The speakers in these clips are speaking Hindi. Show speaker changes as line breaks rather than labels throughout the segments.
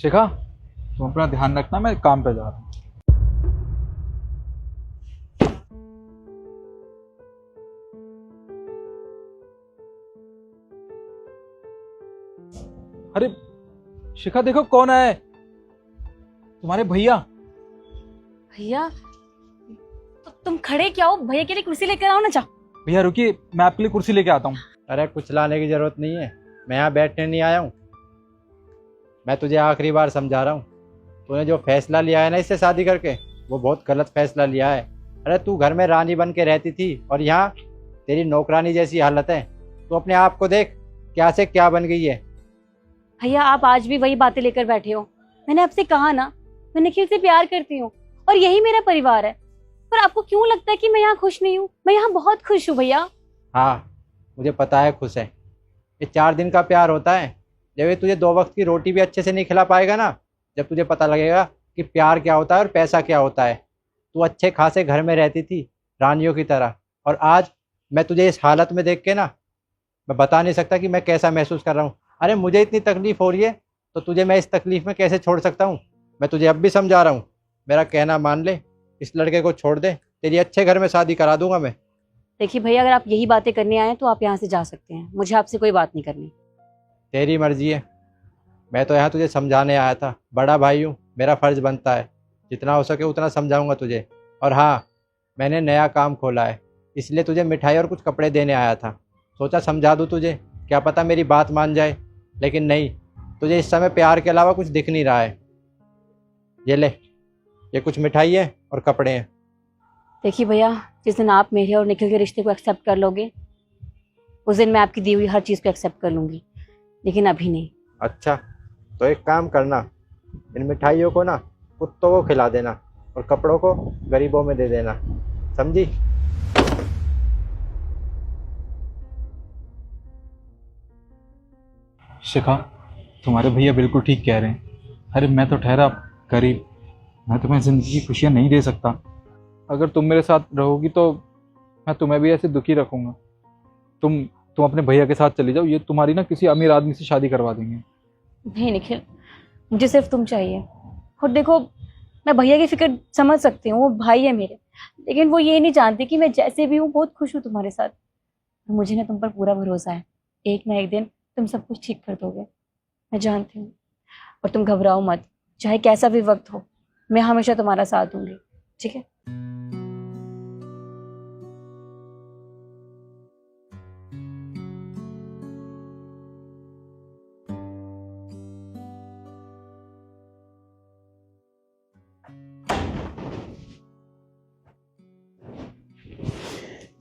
शिखा, तुम अपना ध्यान रखना, मैं काम पे जा रहा हूँ। अरे शिखा, देखो कौन आया है। तुम्हारे भैया।
भैया, तो तुम खड़े क्या हो? भैया के लिए कुर्सी लेकर आओ ना। जा
भैया रुकिए, मैं आपके लिए कुर्सी लेके आता हूँ।
अरे कुछ लाने की जरूरत नहीं है, मैं यहाँ बैठने नहीं आया हूँ। मैं तुझे आखिरी बार समझा रहा हूँ, तूने जो फैसला लिया है ना इससे शादी करके, वो बहुत गलत फैसला लिया है। अरे तू घर में रानी बन के रहती थी और यहाँ तेरी नौकरानी जैसी हालत है। तू अपने आप को देख, क्या से क्या बन गई है।
भैया, आप आज भी वही बातें लेकर बैठे हो। मैंने आपसे कहा ना, मैं निखिल से प्यार करती हूँ और यही मेरा परिवार है। पर आपको क्यों लगता है कि मैं यहाँ खुश नहीं हूँ? मैं यहाँ बहुत खुश हूँ भैया।
हाँ, मुझे पता है खुश है। ये 4 दिन का प्यार होता है। जब ये तुझे 2 वक्त की रोटी भी अच्छे से नहीं खिला पाएगा ना, जब तुझे पता लगेगा कि प्यार क्या होता है और पैसा क्या होता है। तू अच्छे खासे घर में रहती थी रानियों की तरह, और आज मैं तुझे इस हालत में देख के ना, मैं बता नहीं सकता कि मैं कैसा महसूस कर रहा हूँ। अरे मुझे इतनी तकलीफ हो रही है तो तुझे मैं इस तकलीफ में कैसे छोड़ सकता हूँ। मैं तुझे अब भी समझा रहा हूँ, मेरा कहना मान ले, इस लड़के को छोड़ दे, तेरी अच्छे घर में शादी करा दूंगा मैं।
देखिए भैया, अगर आप यही बातें करने आए हैं तो आप यहाँ से जा सकते हैं। मुझे आपसे कोई बात नहीं करनी।
तेरी मर्जी है। मैं तो यहाँ तुझे समझाने आया था, बड़ा भाई हूँ, मेरा फर्ज बनता है, जितना हो सके उतना समझाऊंगा तुझे। और हाँ, मैंने नया काम खोला है, इसलिए तुझे मिठाई और कुछ कपड़े देने आया था। सोचा समझा दूँ तुझे, क्या पता मेरी बात मान जाए। लेकिन नहीं, तुझे इस समय प्यार के अलावा कुछ दिख नहीं रहा है। ये ले, ये कुछ मिठाई है और कपड़े हैं।
देखिए भैया, जिस दिन आप मेरे और निखिल के रिश्ते को एक्सेप्ट कर लोगे, उस दिन मैं आपकी दी हुई हर चीज़ को एक्सेप्ट कर लूँगी, लेकिन अभी नहीं।
अच्छा, तो एक काम करना, इन मिठाइयों को ना कुत्तों को खिला देना और कपड़ों को गरीबों में दे देना, समझी?
शिखा, तुम्हारे भैया बिल्कुल ठीक कह रहे हैं। अरे मैं तो ठहरा गरीब, मैं तुम्हें ज़िंदगी की खुशियाँ नहीं दे सकता। अगर तुम मेरे साथ रहोगी तो मैं तुम्हें भी ऐसे दुखी रखूँगा। तुम अपने भैया के साथ चली जाओ, ये तुम्हारी ना किसी अमीर आदमी से शादी करवा देंगे।
नहीं निखिल, मुझे सिर्फ तुम चाहिए। और देखो, मैं भैया की फिक्र समझ सकती हूँ, वो भाई है मेरे, लेकिन वो ये नहीं जानते कि मैं जैसे भी हूँ बहुत खुश हूँ तुम्हारे साथ। मुझे ना तुम पर पूरा भरोसा है, एक ना एक दिन तुम सब कुछ ठीक कर दोगे, मैं जानती हूँ। और तुम घबराओ मत, चाहे कैसा भी वक्त हो, मैं हमेशा तुम्हारा साथ दूंगी, ठीक है?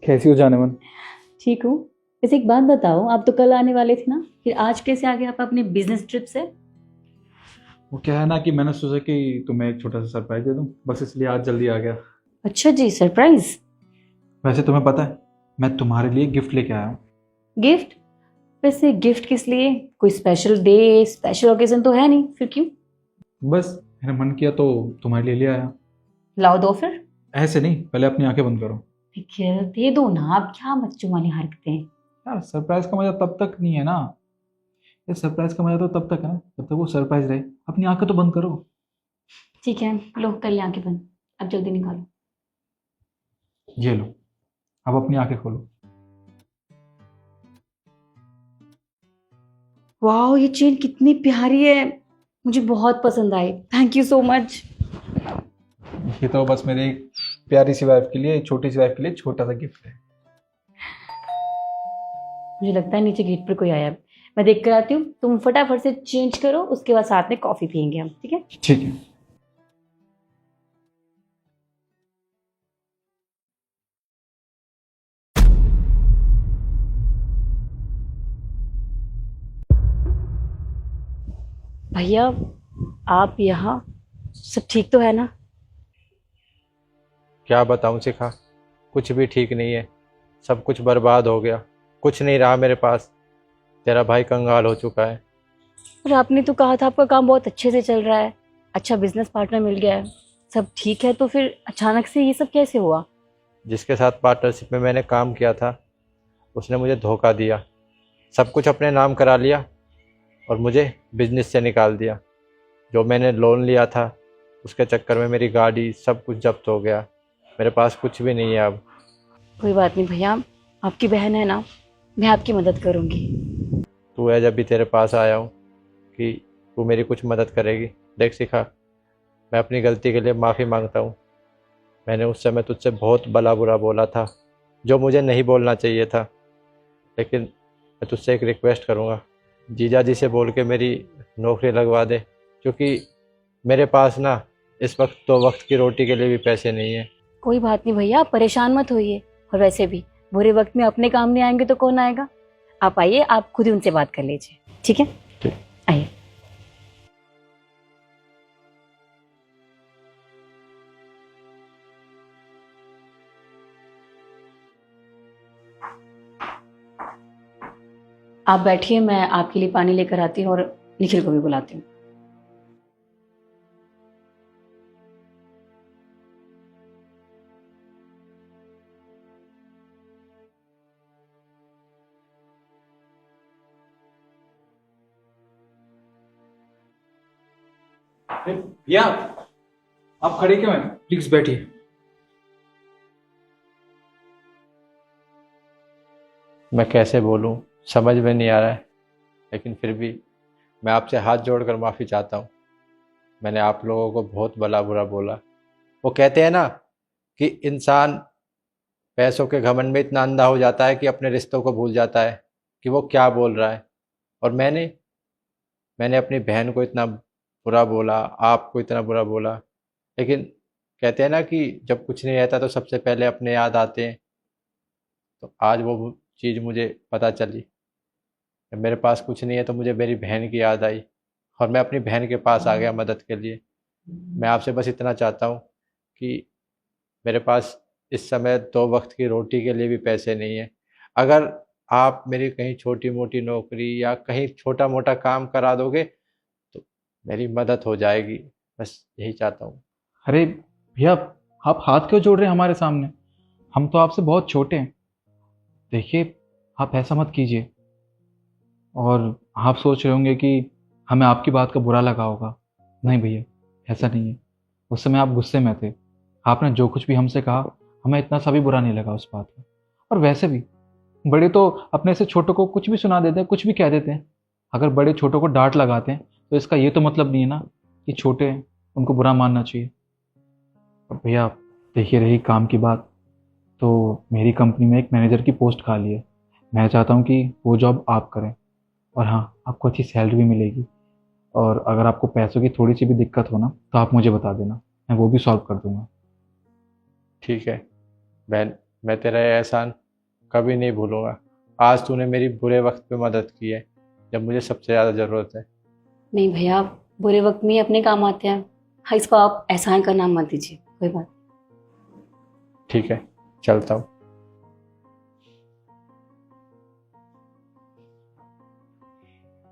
कैसी हो जाने मन?
ठीक हूँ। वैसे एक बात बताओ, आप तो कल आने वाले थे ना, फिर आज कैसे आ गए आप अपने बिजनेस ट्रिप से?
वो क्या है ना कि मैंने सोचा कि तुम्हें एक छोटा सा सरप्राइज दे दूं, बस इसलिए आज जल्दी आ गया।
अच्छा जी, सरप्राइज?
वैसे तुम्हें पता है, मैं तुम्हारे लिए गिफ्ट लेके आया हूँ।
गिफ्ट? वैसे गिफ्ट किस लिए? कोई स्पेशल डे, स्पेशल ओकेजन तो है नहीं, फिर क्यों?
बस मैंने मन किया तो तुम्हारे लिए ले आया।
लाओ दो फिर।
ऐसे नहीं, पहले अपनी आंखें बंद करो।
निखिल दे दो ना, आप क्या बच्चों वाली हरकतें?
यार सरप्राइज का मजा तब तक नहीं है ना, ये सरप्राइज का मजा तो तब तक है जब तक वो सरप्राइज रहे। अपनी आंखें तो बंद करो।
ठीक है, लो कर लिया आंखें बंद, अब जल्दी निकालो।
ये लो, अब अपनी आंखें खोलो।
वाह, ये चेन कितनी प्यारी है, मुझे बहुत पसंद आई। Thank you so much.
ये तो बस मेरी एक प्यारी सी वाइफ के लिए, छोटी सी वाइफ के लिए छोटा सा गिफ्ट है।
मुझे लगता है नीचे गेट पर कोई आया है, मैं देख कर आती हूँ। तुम फटाफट से चेंज करो, उसके बाद साथ में कॉफी पियेंगे हम, ठीक है?
ठीक है।
भैया, आप यहाँ, सब ठीक तो है ना?
क्या बताऊँ शिखा, कुछ भी ठीक नहीं है, सब कुछ बर्बाद हो गया, कुछ नहीं रहा मेरे पास। तेरा भाई कंगाल हो चुका है।
और आपने तो कहा था आपका काम बहुत अच्छे से चल रहा है, अच्छा बिजनेस पार्टनर मिल गया है, सब ठीक है, तो फिर अचानक से ये सब कैसे हुआ?
जिसके साथ पार्टनरशिप में मैंने काम किया था, उसने मुझे धोखा दिया, सब कुछ अपने नाम करा लिया और मुझे बिजनेस से निकाल दिया। जो मैंने लोन लिया था उसके चक्कर में मेरी गाड़ी सब कुछ जब्त हो गया। मेरे पास कुछ भी नहीं है अब।
कोई बात नहीं भैया, आपकी बहन है ना, मैं आपकी मदद करूँगी।
तू है जब भी तेरे पास आया हूँ कि तू मेरी कुछ मदद करेगी। देख शिखा, मैं अपनी गलती के लिए माफ़ी मांगता हूँ। मैंने उस समय तुझसे बहुत भला बुरा बोला था जो मुझे नहीं बोलना चाहिए था। लेकिन मैं तुझसे एक रिक्वेस्ट करूँगा, जीजा जी से बोल के मेरी नौकरी लगवा दे, क्योंकि मेरे पास ना इस वक्त 2 वक्त की रोटी के लिए भी पैसे नहीं है।
कोई बात नहीं भैया, आप परेशान मत होइए। और वैसे भी बुरे वक्त में अपने काम नहीं आएंगे तो कौन आएगा। आप आइए, आप खुद ही उनसे बात कर लीजिए, ठीक है?
ठीक।
आइए। आप बैठिए, मैं आपके लिए पानी लेकर आती हूँ और निखिल को भी बुलाती हूँ।
भैया आप खड़े क्यों हैं? प्लीज बैठिए।
मैं कैसे बोलूं, समझ में नहीं आ रहा है, लेकिन फिर भी मैं आपसे हाथ जोड़कर माफ़ी चाहता हूं। मैंने आप लोगों को बहुत भला बुरा बोला। वो कहते हैं ना कि इंसान पैसों के घमंड में इतना अंधा हो जाता है कि अपने रिश्तों को भूल जाता है कि वो क्या बोल रहा है। और मैंने अपनी बहन को इतना बुरा बोला, आपको इतना बुरा बोला। लेकिन कहते हैं ना कि जब कुछ नहीं रहता तो सबसे पहले अपने याद आते हैं। तो आज वो चीज़ मुझे पता चली। जब मेरे पास कुछ नहीं है तो मुझे मेरी बहन की याद आई और मैं अपनी बहन के पास आ गया मदद के लिए। मैं आपसे बस इतना चाहता हूँ कि मेरे पास इस समय 2 वक्त की रोटी के लिए भी पैसे नहीं है। अगर आप मेरी कहीं छोटी मोटी नौकरी या कहीं छोटा मोटा काम करा दोगे तो मेरी मदद हो जाएगी। बस यही चाहता हूँ।
अरे भैया, आप हाथ क्यों जोड़ रहे हैं हमारे सामने? हम तो आपसे बहुत छोटे हैं। देखिए, आप ऐसा मत कीजिए। और आप सोच रहे होंगे कि हमें आपकी बात का बुरा लगा होगा। नहीं भैया, ऐसा नहीं है। उस समय आप गुस्से में थे। आपने जो कुछ भी हमसे कहा, हमें इतना सा भी बुरा नहीं लगा उस बात का। और वैसे भी बड़े तो अपने से छोटों को कुछ भी सुना देते हैं, कुछ भी कह देते हैं। अगर बड़े छोटों को डांट लगाते हैं तो इसका ये तो मतलब नहीं है ना कि छोटे हैं उनको बुरा मानना चाहिए। और भैया देखिए, रही काम की बात, तो मेरी कंपनी में एक मैनेजर की पोस्ट खाली है। मैं चाहता हूँ कि वो जॉब आप करें। और हाँ, आपको अच्छी सैलरी भी मिलेगी। और अगर आपको पैसों की थोड़ी सी भी दिक्कत हो ना तो आप मुझे बता देना, मैं वो भी सॉल्व कर दूंगा।
ठीक है बहन, मैं तेरा ये एहसान कभी नहीं भूलूंगा। आज तूने मेरी बुरे वक्त पे मदद की है जब मुझे सबसे ज़्यादा ज़रूरत है।
नहीं भैया, बुरे वक्त में ही अपने काम आते हैं। हाँ, इसको आप एहसान का नाम मत दीजिए। कोई बात।
ठीक है, चलता हूँ।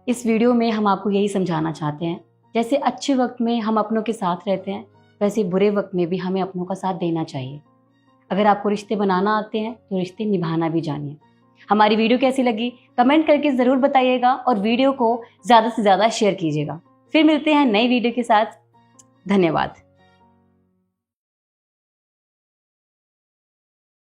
इस वीडियो में हम आपको यही समझाना चाहते हैं, जैसे अच्छे वक्त में हम अपनों के साथ रहते हैं, वैसे बुरे वक्त में भी हमें अपनों का साथ देना चाहिए। अगर आपको रिश्ते बनाना आते हैं तो रिश्ते निभाना भी जानिए। हमारी वीडियो कैसी लगी कमेंट करके ज़रूर बताइएगा और वीडियो को ज़्यादा से ज़्यादा शेयर कीजिएगा। फिर मिलते हैं नई वीडियो के साथ। धन्यवाद।